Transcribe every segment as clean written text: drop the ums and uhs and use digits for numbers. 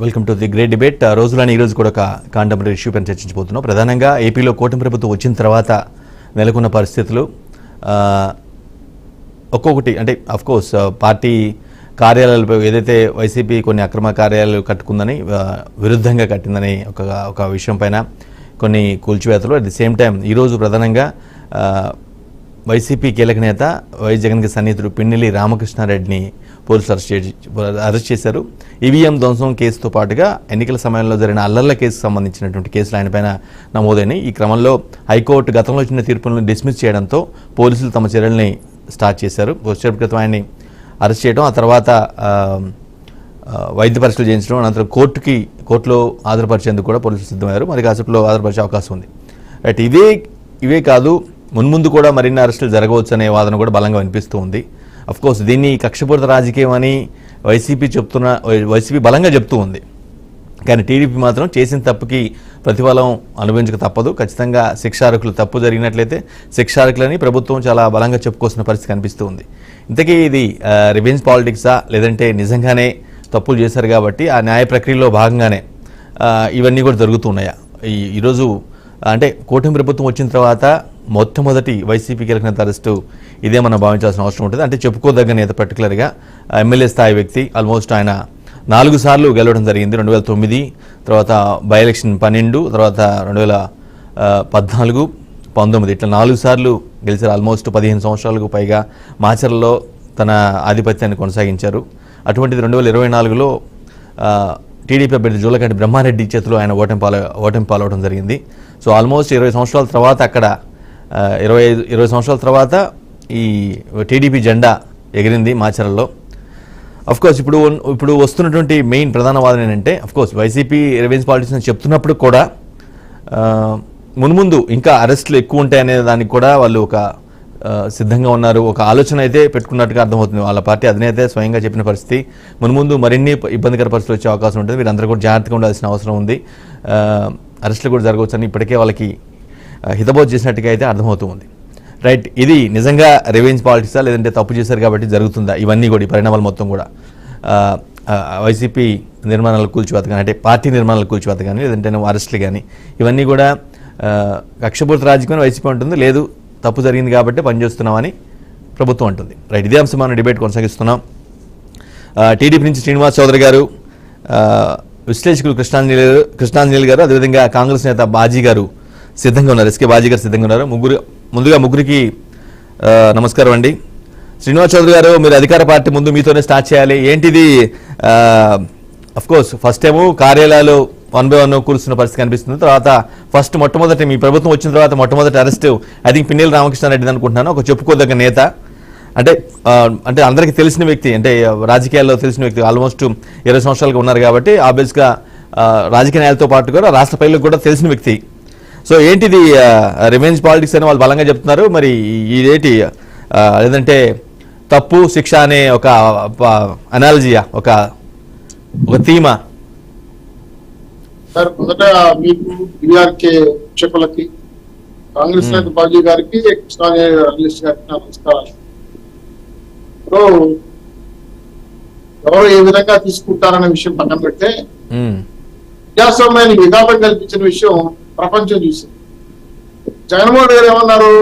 Welcome to the great debate. రోజులని ఈరోజు కూడా ఒక కాంటెంపరీ ఇష్యూ పైన చర్చించబోతున్నాం. ప్రధానంగా ఏపీలో కూటమి ప్రభుత్వం వచ్చిన తర్వాత నెలకొన్న పరిస్థితులు ఒక్కొక్కటి అంటే అఫ్కోర్స్ పార్టీ కార్యాలయాలపై ఏదైతే వైసీపీ కొన్ని అక్రమ కార్యాలయాలు కట్టుకుందని విరుద్ధంగా కట్టిందని ఒక విషయం పైన కొన్ని కూల్చివేతలు, అట్ ది సేమ్ టైం ఈరోజు ప్రధానంగా వైసీపీ కీలక నేత వైఎస్ జగన్కి సన్నిహితుడు పిన్నెల్లి రామకృష్ణారెడ్డిని పోలీసులు అరెస్ట్ చేశారు. ఈవీఎం ధ్వంసం కేసుతో పాటుగా ఎన్నికల సమయంలో జరిగిన అల్లర్ల కేసుకు సంబంధించినటువంటి కేసులు ఆయన పైన నమోదైనాయి. ఈ క్రమంలో హైకోర్టు గతంలో ఇచ్చిన తీర్పులను డిస్మిస్ చేయడంతో పోలీసులు తమ చర్యల్ని స్టార్ట్ చేశారు. కొద్దిసేపటి క్రితం ఆయన్ని అరెస్ట్ చేయడం, ఆ తర్వాత వైద్య పరీక్షలు చేయించడం, అనంతరం కోర్టులో హాజరుపరిచేందుకు కూడా పోలీసులు సిద్ధమయ్యారు. మరి కాసేపులో హాజరుపరిచే అవకాశం ఉంది. రైట్, ఇవే కాదు మున్ముందు కూడా మరిన్ని అరెస్టులు జరగవచ్చు అనే వాదన కూడా బలంగా వినిపిస్తూ ఉంది. అఫ్కోర్స్ దీన్ని కక్షపూరిత రాజకీయం అని వైసీపీ బలంగా చెప్తూ ఉంది. కానీ టీడీపీ మాత్రం చేసిన తప్పుకి ప్రతిఫలం అనుభవించక తప్పదు. ఖచ్చితంగా శిక్షార్హులు తప్పు జరిగినట్లయితే శిక్షార్హులని ప్రభుత్వం చాలా బలంగా చెప్పుకోవాల్సిన పరిస్థితి కనిపిస్తూ ఉంది. ఇంతకీ ఇది రివెంజ్ పాలిటిక్సా, లేదంటే నిజంగానే తప్పులు చేశారు కాబట్టి ఆ న్యాయ ప్రక్రియలో భాగంగానే ఇవన్నీ కూడా జరుగుతున్నాయా? ఈరోజు అంటే కూటమి ప్రభుత్వం వచ్చిన తర్వాత మొట్టమొదటి వైసీపీ కీలక నేత అరెస్టు ఇదే మనం భావించాల్సిన అవసరం ఉంటుంది. అంటే చెప్పుకోదగ్గ నేత, పర్టికులర్గా ఎమ్మెల్యే స్థాయి వ్యక్తి. ఆల్మోస్ట్ ఆయన 4 సార్లు గెలవడం జరిగింది. 2009, తర్వాత బై ఎలక్షన్ 12, తర్వాత 2014, 19 ఇట్లా 4 సార్లు గెలిచారు. ఆల్మోస్ట్ 15 సంవత్సరాలకు పైగా మాచర్లలో తన ఆధిపత్యాన్ని కొనసాగించారు. అటువంటిది 2024లో టీడీపీ అభ్యర్థి జూలకంటి బ్రహ్మారెడ్డి చేతిలో ఆయన ఓటమి పాలవడం జరిగింది. సో ఆల్మోస్ట్ 20 సంవత్సరాల తర్వాత అక్కడ 20 సంవత్సరాల తర్వాత ఈ టీడీపీ జెండా ఎగిరింది మాచర్లలో. అఫ్కోర్స్ ఇప్పుడు వస్తున్నటువంటి మెయిన్ ప్రధాన వాదన ఏంటంటే, అఫ్కోర్స్ వైసీపీ రివెంజ్ పాలిటిక్స్ అని చెప్తున్నప్పుడు కూడా మున్ముందు ఇంకా అరెస్టులు ఎక్కువ ఉంటాయనే దానికి కూడా వాళ్ళు ఒక సిద్ధంగా ఉన్నారు. ఒక ఆలోచన అయితే పెట్టుకున్నట్టుగా అర్థమవుతుంది. వాళ్ళ పార్టీ అధినేత స్వయంగా చెప్పిన పరిస్థితి, మున్ముందు మరిన్ని ఇబ్బందికర పరిస్థితులు వచ్చే అవకాశం ఉంటుంది. వీరందరూ కూడా జాగ్రత్తగా ఉండాల్సిన అవసరం ఉంది. అరెస్టులు కూడా జరగవచ్చని ఇప్పటికే వాళ్ళకి హితబోధ చేసినట్టుగా అయితే అర్థమవుతూ ఉంది. రైట్, ఇది నిజంగా రివెంజ్ పాలిటిక్సా, లేదంటే తప్పు చేశారు కాబట్టి జరుగుతుందా? ఇవన్నీ కూడా ఈ పరిణామాలు మొత్తం కూడా వైసీపీ నిర్మాణాలు కూల్చివేత కానీ, అంటే పార్టీ నిర్మాణాలు కూల్చివేత కానీ, లేదంటే అరెస్టులు కానీ, ఇవన్నీ కూడా కక్షపూరిత రాజకీయం వైసీపీ ఉంటుంది. లేదు, తప్పు జరిగింది కాబట్టి పనిచేస్తున్నామని ప్రభుత్వం అంటుంది. రైట్, ఇదే అంశం మనం డిబేట్ కొనసాగిస్తున్నాం. టీడీపీ నుంచి శ్రీనివాస్ చౌదరి గారు, విశ్లేషకులు కృష్ణాంజలి గారు, అదేవిధంగా కాంగ్రెస్ నేత బాజీ గారు సిద్ధంగా ఉన్నారు. ఎస్కే బాజీ గారు సిద్ధంగా ఉన్నారు. ముందుగా ముగ్గురికి నమస్కారం అండి. శ్రీనివాస్ చౌదరి గారు, మీరు అధికార పార్టీ ముందు మీతోనే స్టార్ట్ చేయాలి. ఏంటిది? అఫ్కోర్స్ ఫస్ట్ ఏమో కార్యాలయాలు 1 by 1 కూల్చున్న పరిస్థితి కనిపిస్తుంది. తర్వాత మొట్టమొదటి మీ ప్రభుత్వం వచ్చిన తర్వాత మొట్టమొదటి arrest I think Pinnelli Ramakrishna Reddy అనుకుంటున్నాను. ఒక చెప్పుకోదగ్గ నేత, అంటే అందరికీ తెలిసిన వ్యక్తి, అంటే రాజకీయాల్లో తెలిసిన వ్యక్తి. ఆల్మోస్ట్ 20 సంవత్సరాలుగా ఉన్నారు కాబట్టి ఆబ్వియస్గా రాజకీయ న్యాయాలతో పాటు కూడా రాష్ట్ర ప్రజలకు కూడా తెలిసిన వ్యక్తి. సో ఏంటిది రివెంజ్ పాలిటిక్స్ అని వాళ్ళు బలంగా చెప్తున్నారు. మరి ఇదేంటి, లేదంటే తప్పు శిక్ష అనే ఒక అనాలజీయా, ఒక థీమా? సార్, మొదట మీకు బీఆర్కే ప్రేక్షకులకి, కాంగ్రెస్ నేత బాజీ గారికి, కృష్ణాంజలి గారికి నమస్కారాలు. ఎవరు ఏ విధంగా తీసుకుంటారనే విషయం పక్కన పెడితే, ప్రజాస్వామ్యానికి విఘాతం కల్పించిన విషయం ప్రపంచం చూసింది. జగన్మోహన్ గారు ఏమన్నారు?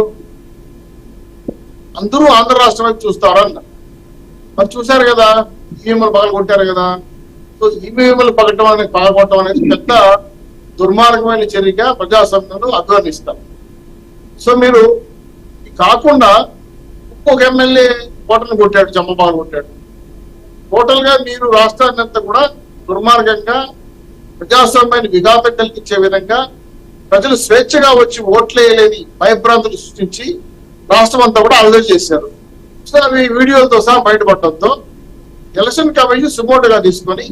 అందరూ ఆంధ్ర రాష్ట్రం వైపు చూస్తారు అన్నారు. మరి చూశారు కదా, ఈవీఎంలు పగలు కొట్టారు కదా. సో ఈవీఎంలు పగలగొట్టడం అనేది పెద్ద దుర్మార్గమైన చర్యగా ప్రజాస్వామ్యంలో అభివర్ణిస్తారు. సో మీరు కాకుండా ఇంకొక ఎమ్మెల్యే కోటను కొట్టాడు, జమ్మ పగలు కొట్టాడు. టోటల్ గా మీరు రాష్ట్రాన్ని అంతా కూడా దుర్మార్గంగా, ప్రజాస్వామ్యాన్ని విఘాతం కల్పించే విధంగా, ప్రజలు స్వేచ్ఛగా వచ్చి ఓట్లేయలేని భయభ్రాంతులు సృష్టించి రాష్ట్రం అంతా కూడా అల్లరి చేశారు. సో అవి వీడియోలతో సహా బయటపడటంతో ఎలక్షన్ కమిషన్ సుమోటుగా తీసుకొని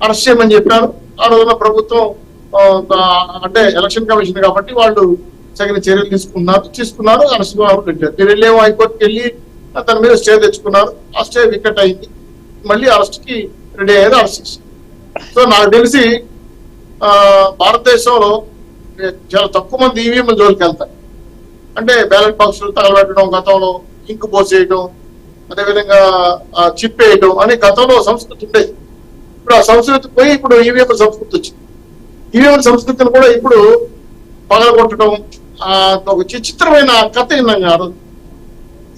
అరెస్ట్ చేయమని చెప్పారు. ఆ రోజున ప్రభుత్వం అంటే ఎలక్షన్ కమిషన్ కాబట్టి వాళ్ళు తగిన చర్యలు తీసుకున్నారు. అరెస్ట్ పెట్టారు. మీరు వెళ్ళేమో హైకోర్టుకి వెళ్ళి తన మీద స్టే తెచ్చుకున్నారు. ఆ స్టే వికెట్ అయింది. మళ్ళీ అరెస్ట్ కి రెడీ అయ్యారు, అరెస్ట్ చేశారు. సో నాకు తెలిసి భారతదేశంలో చాలా తక్కువ మంది ఈవీఎంల జోలికి వెళ్తారు. అంటే బ్యాలెట్ బాక్సులు తగలబెట్టడం, గతంలో ఇంకు పోసేయడం, అదేవిధంగా చిప్ వేయడం అనే గతంలో సంస్కృతి ఉండేది. ఇప్పుడు ఆ సంస్కృతి పోయి ఇప్పుడు ఈవీఎం సంస్కృతి వచ్చింది. ఈవీఎం సంస్కృతిని కూడా ఇప్పుడు పగలగొట్టడం ఒక చిత్రమైన కథ విన్నాం కాదు.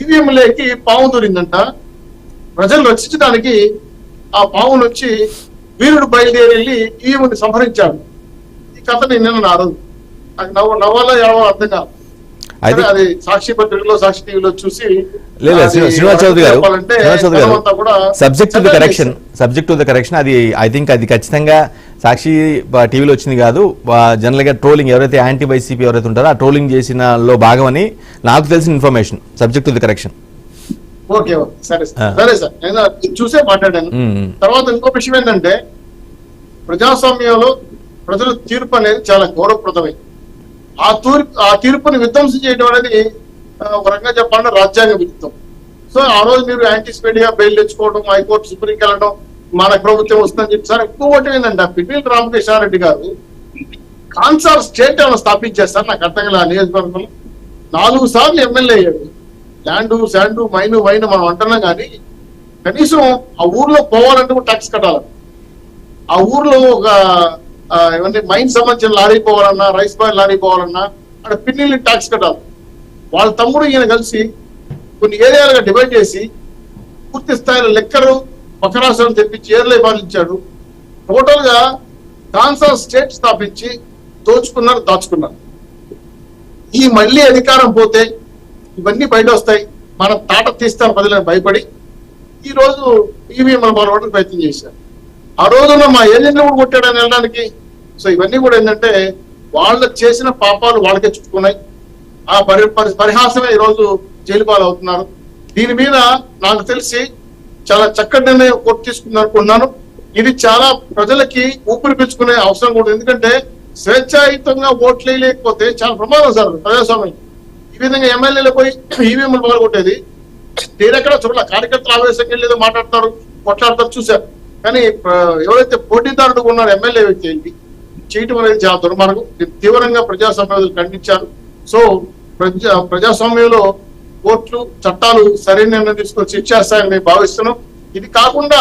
ఈవీఎంలోకి పాము దూరిందంట. ప్రజలు రక్షించడానికి ఆ పాము నుంచి వీరుడు బయలుదేరి వెళ్ళి ఈవీఎంని సంహరించాడు. ఈ కథని నిన్న ఆ రోజు నాకు నవ్వాలో ఏడవో అర్థం కాదు. అది సాక్షి పత్రికలో, సాక్షి టీవీలో చూసి శ్రీనివాస్ చౌదరి గారు సబ్జెక్ట్ టు ద కరెక్షన్ అది ఐ థింక్ అది ఖచ్చితంగా సాక్షి టీవీలో వచ్చింది కాదు. జనరల్ గా ట్రోలింగ్ ఎవరైతే యాంటీ వైసీపీ ఎవరైతే ఉంటారో ఆ ట్రోలింగ్ చేసిన లో భాగమని నాకు తెలిసిన information. Subject to the correction. Okay సరే సరే సార్, నేను చూసే మాట్లాడాను. తర్వాత ఇంకో విషయం ఏంటంటే ప్రజాస్వామ్యంలో ప్రజల తీర్పు అనేది చాలా గౌరవప్రదమైంది. ఆ తీర్పుని విధ్వంసం చేయడం అనేది ఒక రకంగా చెప్పాలంటే రాజ్యాంగ విరుద్ధం. సో ఆ రోజు మీరు యాంటిసిపేట్ గా బెయిల్ తెచ్చుకోవడం, హైకోర్టు సుప్రీంకి వెళ్ళడం, మన ప్రభుత్వం వస్తుందని చెప్పి సార్ ఎక్కువ ఒకటి ఏంటంటే పిన్నెల్లి రామకృష్ణారెడ్డి గారు కాన్సార్ స్టేట్ ఏమైనా స్థాపించారు సార్? నాకు అర్థం కాదు. ఆ నియోజకవర్గంలో 4 సార్లు ఎమ్మెల్యే అయ్యాడు. ల్యాండు శాండు మైను వైన్ మనం అంటున్నాం కానీ కనీసం ఆ ఊర్లో పోవాలంటే కూడా ట్యాక్స్ కట్టాలి. ఆ ఊర్లో ఒక ఏమంటే మైన్ సంబంధించిన లారీ పోవాలన్నా, రైస్ బాయ్ లారీ పోవాలన్నా అక్కడ పిన్నెల్లి ట్యాక్స్ కట్టాలి. వాళ్ళ తమ్ముడు ఈయన కలిసి కొన్ని ఏరియాలుగా డివైడ్ చేసి పూర్తి స్థాయిలో లెక్కరు పక్కరాష్ట్రాలు తెప్పించి ఏర్లే పాలించాడు. టోటల్ గా కాన్సార్ స్టేట్ స్థాపించి దోచుకున్నారు, దాచుకున్నారు. ఈ మళ్ళీ అధికారం పోతే ఇవన్నీ బయట వస్తాయి, మనం తాట తీస్తాం ప్రజలను భయపడి ఈ రోజు ఈవీఎంలు పాల్గొనడానికి ప్రయత్నం చేశారు. ఆ రోజున మా ఏజెంట్లు కూడా కొట్టాడని వెళ్ళడానికి. సో ఇవన్నీ కూడా ఏంటంటే వాళ్ళకి చేసిన పాపాలు వాళ్ళకే చుట్టుకున్నాయి. ఆ పరిహాసమే ఈరోజు జైలు పాలు అవుతున్నారు. దీని మీద నాకు తెలిసి చాలా చక్కటి నిర్ణయం కోర్టు తీసుకుంది అనుకున్నాను. ఇది చాలా ప్రజలకి ఊపిరి పీల్చుకునే అవసరం కూడా. ఎందుకంటే స్వేచ్ఛాయుతంగా ఓట్లు వేయలేకపోతే చాలా ప్రమాదం సార్ ప్రజాస్వామ్యం. ఈ విధంగా ఎమ్మెల్యేలు పోయి ఈవీఎంలు పగలగొట్టేది నేనెక్కడ చూడాల. కార్యకర్తలు ఆవేశంగా వెళ్ళేదో మాట్లాడతారు, కొట్లాడతారు చూశారు. కానీ ఎవరైతే పోటీదారుడు ఉన్నారో ఎమ్మెల్యే వ్యక్తి ఏంటి చేయటం అనేది చాలా దుర్మార్గం. తీవ్రంగా ప్రజాస్వామ్యాలు ఖండించారు. సో ప్రజాస్వామ్యంలో కోర్టులు, చట్టాలు సరైన నిర్ణయం తీసుకొని శిక్షేస్తాయని మేము భావిస్తున్నాం. ఇది కాకుండా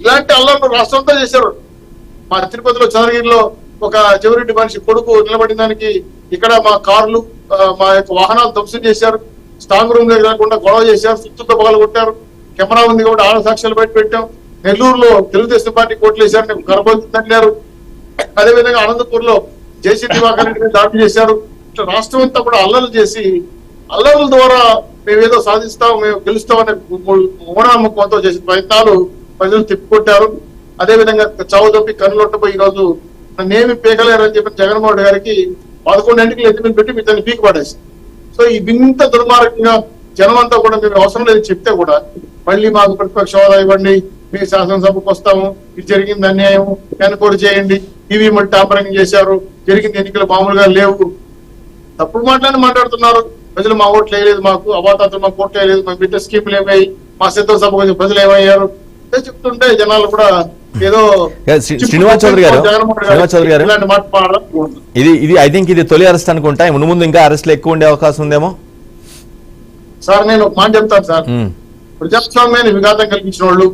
ఇలాంటి అల్లర్లు రాష్ట్రంతో చేశారు. మా తిరుపతిలో చంద్రగిరిలో ఒక చెవిరెడ్డి మనిషి కొడుకు నిలబడిన దానికి ఇక్కడ మా కార్లు, మా యొక్క వాహనాలు ధ్వంసం చేశారు. స్ట్రాంగ్ రూమ్ దగ్గర కాకుండా గొడవ చేశారు, సుత్తుతో పగలు కొట్టారు. కెమెరా ఉంది కాబట్టి 6 సాక్ష్యాలు బయట పెట్టాం. నెల్లూరులో తెలుగుదేశం పార్టీ కోట్లు వేశారు, గర్భవతి తగ్గారు. అదేవిధంగా అనంతపూర్ లో జేసీ దివాకర్ రెడ్డిని దాడి చేశారు. ఇట్లా రాష్ట్రం అంతా కూడా అల్లర్లు చేసి అల్లర్ల ద్వారా మేమేదో సాధిస్తాం, మేము గెలుస్తామనే మూఢనమ్మకంతో చేసిన ప్రయత్నాలు ప్రజలు తిప్పికొట్టారు. అదేవిధంగా చావుదొప్పి కన్నులొట్టపోయి ఈ రోజు నన్నేమి పీకలేరని చెప్పిన జగన్మోహన్ రెడ్డి గారికి 11 ఎన్నికలు ఎత్తిమీద పెట్టి మీరు దాన్ని పీకి పడేసి. సో ఈ ఇంత దుర్మార్గంగా జనం అంతా కూడా మేము అవసరం లేదని చెప్తే కూడా మళ్ళీ మాకు ప్రతిపక్ష హోదా ఇవ్వండి, మీ శాసనసభకు వస్తాము, ఇది జరిగింది అన్యాయం, ఎన్నికలు చేయండి, ఈవీఎంలు టాంపరింగ్ చేశారు, జరిగింది ఎన్నికలు మామూలుగా లేవు, తప్పుడు మాట్లాడుతున్నారు. ప్రజలు మా ఓట్లు వేయలేదు, మాకు అవాతాతలు మాకు ఓట్లు వేయలేదు, మా బిడ్డ స్కీములు ఏమయ్యాయి, మా సిద్ధ సభ ప్రజలు ఏమయ్యారు చెప్తుంటే జనాలు కూడా ఏదో. శ్రీనివాస్ చౌదరి గారు ఇలాంటి మాట ఇది ఐ థింక్ ఇది తొలి అరెస్ట్ అనుకుంటా. ముందు ఇంకా అరెస్ట్లు ఎక్కువ ఉండే అవకాశం ఉందేమో సార్. నేను ఒక మాట చెప్తాను సార్. ప్రజాస్వామ్యాన్ని విఘాతం కల్పించిన వాళ్ళు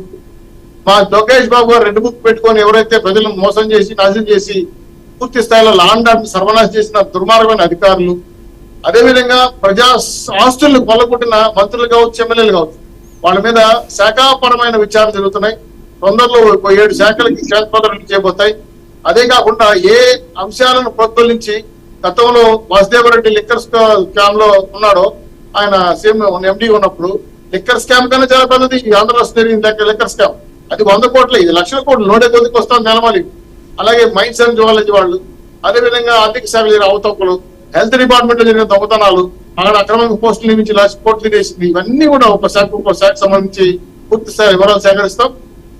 మా లోకేష్ బాబు గారు రెడ్ బుక్ పెట్టుకొని ఎవరైతే ప్రజలను మోసం చేసి నాశనం చేసి పూర్తి స్థాయిలో లాండ్ ఆర్డర్ సర్వనాశం చేసిన దుర్మార్గమైన అధికారులు, అదేవిధంగా ప్రజా ఆస్తులను కొల్లగొట్టిన మంత్రులు కావచ్చు, ఎమ్మెల్యేలు కావచ్చు, వాళ్ళ మీద శాఖాపరమైన విచారణ జరుగుతున్నాయి. తొందరలో 7 శాఖలకి క్షేత్రపత్రాలు చేయబోతాయి. అదే కాకుండా ఏ అంశాలను ప్రోత్సహించి గతంలో వాసుదేవరెడ్డి లిక్కర్ స్కామ్ లో ఉన్నాడో, ఆయన సీఎం ఎండీ ఉన్నప్పుడు లిక్కర్ స్కామ్ కన్నా చాలా పెద్దది ఈ ఆంధ్ర రాష్ట్రం జరిగింది లిక్కర్ స్కామ్. అది 100 కోట్ల, ఇది లక్షల కోట్లు నోడే కొద్దికి వస్తాం నెలమలి. అలాగే మైన్స్ అండ్ జువాలజీ వాళ్ళు, అదేవిధంగా ఆర్థిక శాఖ జరిగిన అవతవకలు, హెల్త్ డిపార్ట్మెంట్ లో జరిగిన దొంగతనాలు, అక్కడ అక్రమంగా పోస్టులు నియమించి కోర్టు తినేసింది. ఇవన్నీ కూడా ఒక శాఖ సంబంధించి పూర్తి స్థాయి వివరాలు సేకరిస్తాం.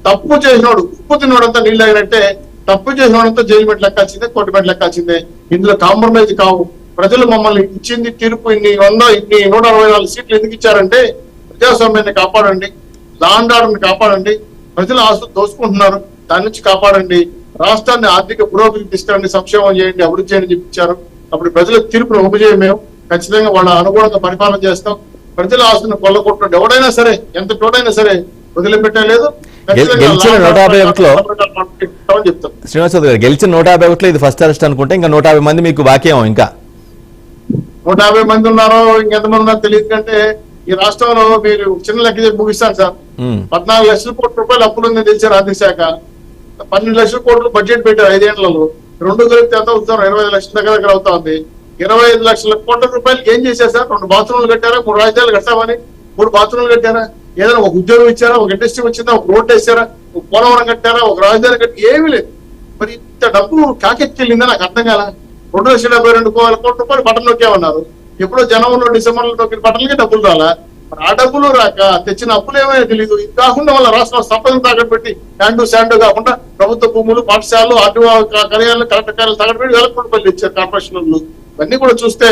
తప్పు చేసినోడు ఉప్పు తిన్నోడంతా నీళ్ళు అయినట్టే తప్పు చేసినోడంతా జైలు మెట్లు ఎక్కాల్సిందే, కోర్టు మెట్లు ఎక్కాల్సిందే. ఇందులో కాంప్రమైజ్ కావు. ప్రజలు మమ్మల్ని ఇచ్చింది తీర్పు ఇన్ని 164 సీట్లు ఎందుకు ఇచ్చారంటే ప్రజాస్వామ్యాన్ని కాపాడండి, లాండ్ ఆర్డర్ని కాపాడండి, ప్రజల ఆస్తులు దోసుకుంటున్నారు దాని నుంచి కాపాడండి, రాష్ట్రాన్ని ఆర్థిక పురోగతి తీసుకురండి, సంక్షేమం చేయండి, అభివృద్ధి చేయండి చెప్పారు. అప్పుడు ప్రజల తీర్పును ఉపజేయం మేము ఖచ్చితంగా వాళ్ళ అనుగుణంగా పరిపాలన చేస్తాం. ప్రజల ఆస్తులను కొల్లగొట్టు ఎవడైనా సరే, ఎంత చోటైనా సరే వదిలిపెట్టలేదు. గెలిచిన 151 లో చెప్తాను. శ్రీనివాస్ గారు గెలిచిన 151 లో ఇది ఫస్ట్ అరెస్ట్ అనుకుంటే ఇంకా 150 మంది మీకు బాకీ ఏమో ఇంకా 150 మంది ఉన్నారో ఇంకెంతమంది ఉన్నారో తెలియదు. కంటే ఈ రాష్ట్రంలో మీరు చిన్న లెక్క చెప్పి ముగిస్తాను సార్. 14 లక్షల కోట్ల రూపాయలు అప్పులు ఉందని తెలిసారు ఆర్థిక శాఖ. 12 లక్షల కోట్లు బడ్జెట్ పెట్టారు 5 ఏళ్లలో. 2 కలిపితే ఎంత అవుతారు? 25 లక్షల దగ్గర అవుతా ఉంది. 25 లక్షల కోట్ల రూపాయలు ఏం చేశారు సార్? 2 బాత్రూమ్లు కట్టారా? 3 రాజధానులు కట్టామని 3 బాత్రూమ్లు కట్టారా? ఏదైనా ఒక ఉద్యోగం ఇచ్చారా? ఒక ఇండస్ట్రీ వచ్చిందా? ఒక రోడ్డు వేసారా? ఒక పోలవరం కట్టారా? ఒక రాజధాని కట్టి ఏమీ లేదు. మరి ఇంత డబ్బు కాకెత్తికెళ్ళిందా నాకు అర్థం కాల. 2,72,000 కోట్ల రూపాయలు బటన్ నొక్కేమన్నారు. ఎప్పుడో జనవరిలో డిసెంబర్లో నొక్కిన బటన్లకి డబ్బులు రాలా. మరి ఆ డబ్బులు రాక తెచ్చిన అప్పులు ఏమైనా తెలియదు. ఇది కాకుండా వాళ్ళ రాష్ట్రం సంపదను తాకట్టు పెట్టి శాండు కాకుండా ప్రభుత్వ భూములు, పాఠశాలలు, ఆర్టీఓ కార్యాలయాలు, కలెక్టర్ కార్యాలయాలు తాకట్టు పెట్టి 1,000 కోట్ల రూపాయలు ఇచ్చారు కార్పొరేషన్లు. ఇవన్నీ కూడా చూస్తే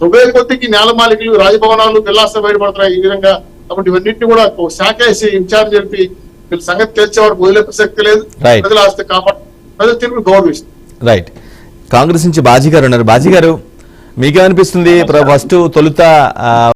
తొంభై కొద్దికి నేలమాలికలు, రాజభవనాలు, విలాసం బయటపడుతున్నాయి ఈ విధంగా. కాబట్టి ఇవన్నింటినీ కూడా ఒక శాఖ వేసి ఇన్ఛార్జ్ జరిపి వీళ్ళ సంగతి తెలిసేవాడు వదిలే ప్రసక్తి లేదు. ప్రజల ఆస్తి కాపాడు, ప్రజలు తిరిగి గౌరవిస్తారు. రైట్. కాంగ్రెస్ నుంచి బాజీ గారు ఉన్నారు. బాజీ గారు మీకేమనిపిస్తుంది? ఫస్ట్ తొలుత